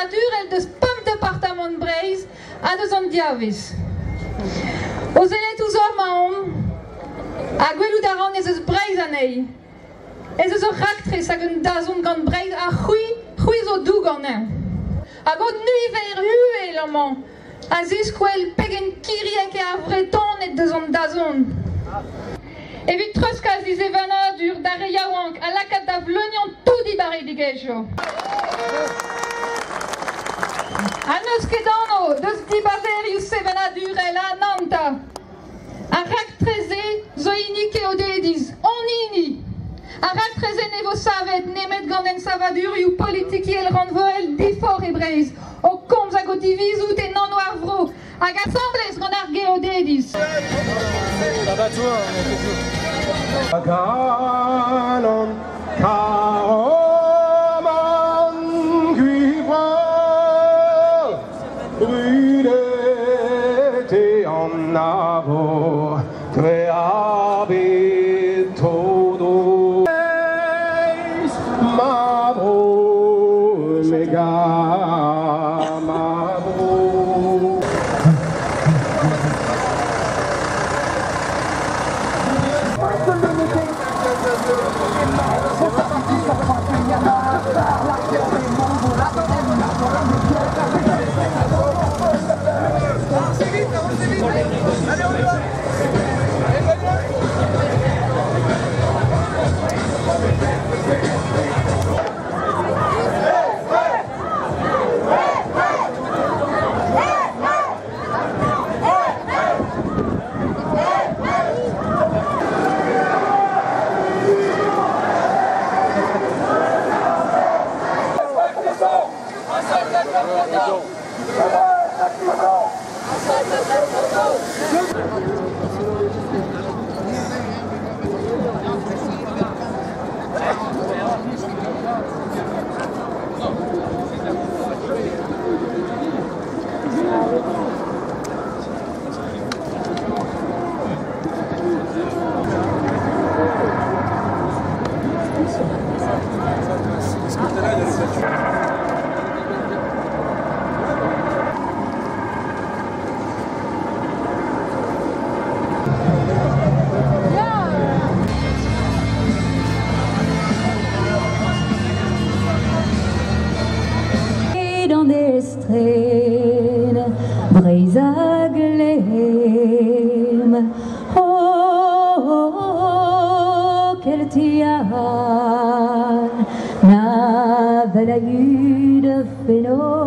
nature el deus pom département de Breizh a deus an diavis. O zelet ouzor maom, a gwelout a ran ez eus Breizh anei. Ez eus ur raktres hag un dazon gant Breizh a c'hwi zo dou gant eo. Hag o nuiver huel amañ, a ziskwel pegen kiriek e a vreton et deus an dazon. Evit treuskaz diz evana dur da reiaouank a lakat da vleunian tout di bare digejo. A neus ket anno, deus di bazerius evana dur el a nanta. A rak treze zo inik eo dediz, on ini. A rak treze ne vo savet nemet gant en savadur you politiki el randvoel difor e Breizh. O komz hag o divizout e nan war vro. Hag assemblez gant ar ge o dediz. Galan karoman cuivre brûlait en avo tre abito do mavo mega mavo. Breizh a glem, oh, quel tian, na vel a de fenno.